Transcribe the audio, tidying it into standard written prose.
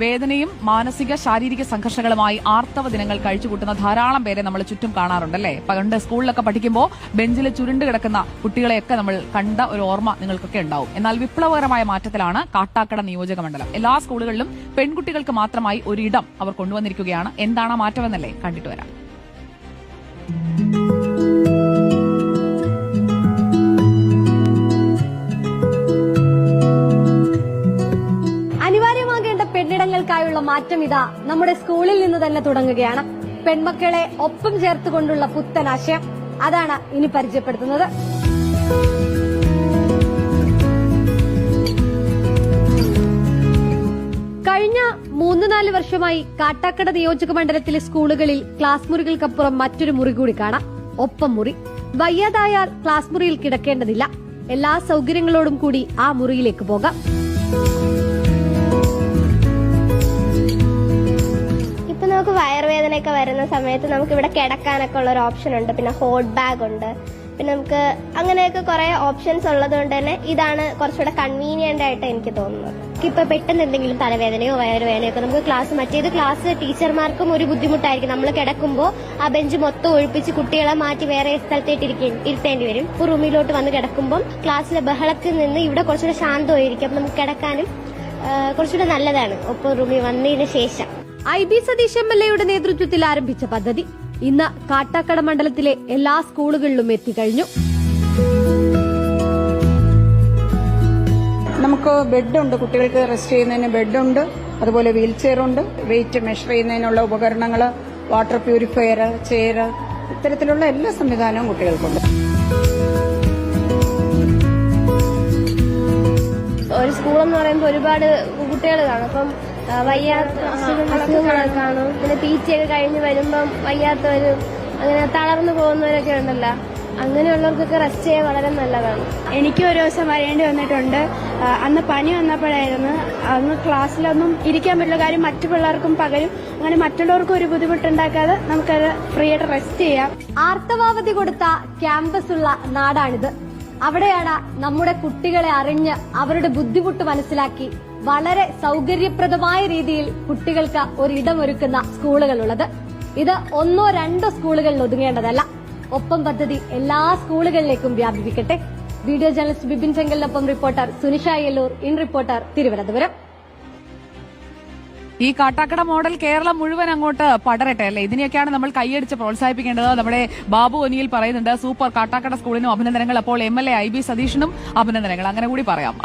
വേദനയും മാനസിക ശാരീരിക സംഘർഷങ്ങളുമായി ആർത്തവ ദിനങ്ങൾ കഴിച്ചുകൂട്ടുന്ന ധാരാളം പേരെ നമ്മൾ ചുറ്റും കാണാറുണ്ടല്ലേ. പണ്ട് സ്കൂളിലൊക്കെ പഠിക്കുമ്പോൾ ബെഞ്ചിൽ ചുരുണ്ട് കിടക്കുന്ന കുട്ടികളെയൊക്കെ നമ്മൾ കണ്ട ഒരു ഓർമ്മ നിങ്ങൾക്കൊക്കെ ഉണ്ടാവും. എന്നാൽ വിപ്ലവകരമായ മാറ്റത്തിലാണ് കാട്ടാക്കട നിയോജക മണ്ഡലം. എല്ലാ സ്കൂളുകളിലും പെൺകുട്ടികൾക്ക് മാത്രമായി ഒരിടം അവർ കൊണ്ടുവന്നിരിക്കുകയാണ്. എന്താണ് മാറ്റമെന്നല്ലേ കണ്ടിട്ട് വരാം. പെണ്ണിടങ്ങൾക്കായുള്ള മാറ്റം ഇതാ നമ്മുടെ സ്കൂളിൽ നിന്ന് തന്നെ തുടങ്ങുകയാണ്. പെൺമക്കളെ ഒപ്പം ചേർത്തുകൊണ്ടുള്ള പുത്തൻ ആശയം, അതാണ് ഇനി പരിചയപ്പെടുത്തുന്നത്. കഴിഞ്ഞ 3-4 വർഷമായി കാട്ടാക്കട നിയോജക മണ്ഡലത്തിലെ സ്കൂളുകളിൽ ക്ലാസ് മുറികൾക്കപ്പുറം മറ്റൊരു മുറി കൂടി കാണാം, ഒപ്പം മുറി. വയ്യാതായാൽ ക്ലാസ് മുറിയിൽ കിടക്കേണ്ടതില്ല, എല്ലാ സൗകര്യങ്ങളോടും കൂടി ആ മുറിയിലേക്ക് പോകാം. നമുക്ക് വയറുവേദനയൊക്കെ വരുന്ന സമയത്ത് നമുക്ക് ഇവിടെ കിടക്കാനൊക്കെ ഉള്ള ഒരു ഓപ്ഷൻ ഉണ്ട്. പിന്നെ ഹോട്ട് ബാഗ് ഉണ്ട്. പിന്നെ നമുക്ക് അങ്ങനെയൊക്കെ കുറെ ഓപ്ഷൻസ് ഉള്ളത് കൊണ്ട് തന്നെ ഇതാണ് കുറച്ചുകൂടെ കൺവീനിയന്റ് ആയിട്ട് എനിക്ക് തോന്നുന്നത്. ഇപ്പൊ പെട്ടെന്ന് എന്തെങ്കിലും തലവേദനയോ വയറുവേദനയോ ഒക്കെ നമുക്ക് മറ്റേത് ക്ലാസ് ടീച്ചർമാർക്കും ഒരു ബുദ്ധിമുട്ടായിരിക്കും. നമ്മൾ കിടക്കുമ്പോൾ ആ ബെഞ്ച് മൊത്തം ഒഴിപ്പിച്ച് കുട്ടികളെ മാറ്റി വേറെ സ്ഥലത്തേട്ട് ഇരുത്തേണ്ടി വരും. ഇപ്പൊ റൂമിലോട്ട് വന്ന് കിടക്കുമ്പോൾ ക്ലാസ്സിലെ ബഹളത്തിൽ നിന്ന് ഇവിടെ കുറച്ചുകൂടെ ശാന്തമായിരിക്കും. അപ്പൊ നമുക്ക് കിടക്കാനും കുറച്ചുകൂടെ നല്ലതാണ് ഒപ്പം റൂമിൽ വന്നതിന് ശേഷം. IB സതീഷ് MLA യുടെ നേതൃത്വത്തിൽ ആരംഭിച്ച പദ്ധതി ഇന്ന് കാട്ടാക്കട മണ്ഡലത്തിലെ എല്ലാ സ്കൂളുകളിലും എത്തിക്കഴിഞ്ഞു. നമുക്ക് ബെഡുണ്ട്, കുട്ടികൾക്ക് റെസ്റ്റ് ചെയ്യുന്നതിന് ബെഡുണ്ട്, അതുപോലെ വീൽ ചെയറുണ്ട്, വെയിറ്റ് മെഷർ ചെയ്യുന്നതിനുള്ള ഉപകരണങ്ങൾ, വാട്ടർ പ്യൂരിഫയർ, ചെയർ, ഇത്തരത്തിലുള്ള എല്ലാ സംവിധാനവും കുട്ടികൾക്കുണ്ട്. ഒരു സ്കൂളെന്ന് പറയുമ്പോൾ ഒരുപാട് കുട്ടികൾ കാണും. അപ്പം വയ്യാത്ത അസുഖങ്ങളൊക്കെ കാണും. പിന്നെ PTA ഒക്കെ കഴിഞ്ഞ് വരുമ്പം വയ്യാത്തവരും അങ്ങനെ തളർന്നു പോകുന്നവരൊക്കെ ഉണ്ടല്ലോ, അങ്ങനെയുള്ളവർക്കൊക്കെ റെസ്റ്റ് ചെയ്യാൻ വളരെ നല്ലതാണ്. എനിക്ക് ഒരു ദിവസം വരേണ്ടി വന്നിട്ടുണ്ട്. അന്ന് പനി വന്നപ്പോഴായിരുന്നു. അന്ന് ക്ലാസ്സിലൊന്നും ഇരിക്കാൻ പറ്റില്ല. കാര്യം മറ്റു പിള്ളേർക്കും പകരും. അങ്ങനെ മറ്റുള്ളവർക്കും ഒരു ബുദ്ധിമുട്ടുണ്ടാക്കാതെ നമുക്കത് ഫ്രീ ആയിട്ട് റെസ്റ്റ് ചെയ്യാം. ആർത്തവാവധി കൊടുത്ത ക്യാമ്പസ് ഉള്ള നാടാണിത്. അവിടെയാണ് നമ്മുടെ കുട്ടികളെ അറിഞ്ഞ് അവരുടെ ബുദ്ധിമുട്ട് മനസ്സിലാക്കി വളരെ സൗകര്യപ്രദമായ രീതിയിൽ കുട്ടികൾക്ക് ഒരിടമൊരുക്കുന്ന സ്കൂളുകളുള്ളത്. ഇത് 1-2 സ്കൂളുകളിൽ ഒതുങ്ങേണ്ടതല്ല. ഒപ്പം പദ്ധതി എല്ലാ സ്കൂളുകളിലേക്കും വ്യാപിപ്പിക്കട്ടെ. വീഡിയോ ജേർണലിസ്റ്റ് ബിപിൻ ചെങ്കലിനൊപ്പം reporter Sunisha Yellur, in reporter, Thiruvananthapuram. ഈ കാട്ടാക്കട മോഡൽ കേരളം മുഴുവൻ അങ്ങോട്ട് പടരട്ടെ അല്ലേ. ഇതിനെയൊക്കെയാണ് നമ്മൾ കൈയടിച്ച് പ്രോത്സാഹിപ്പിക്കേണ്ടത്. നമ്മുടെ ബാബു ഒനിയിൽ പറയുന്നുണ്ട്, സൂപ്പർ കാട്ടാക്കട സ്കൂളിനും അഭിനന്ദനങ്ങൾ. അപ്പോൾ MLA IB സതീഷിനും അഭിനന്ദനങ്ങൾ, അങ്ങനെ കൂടി പറയാം.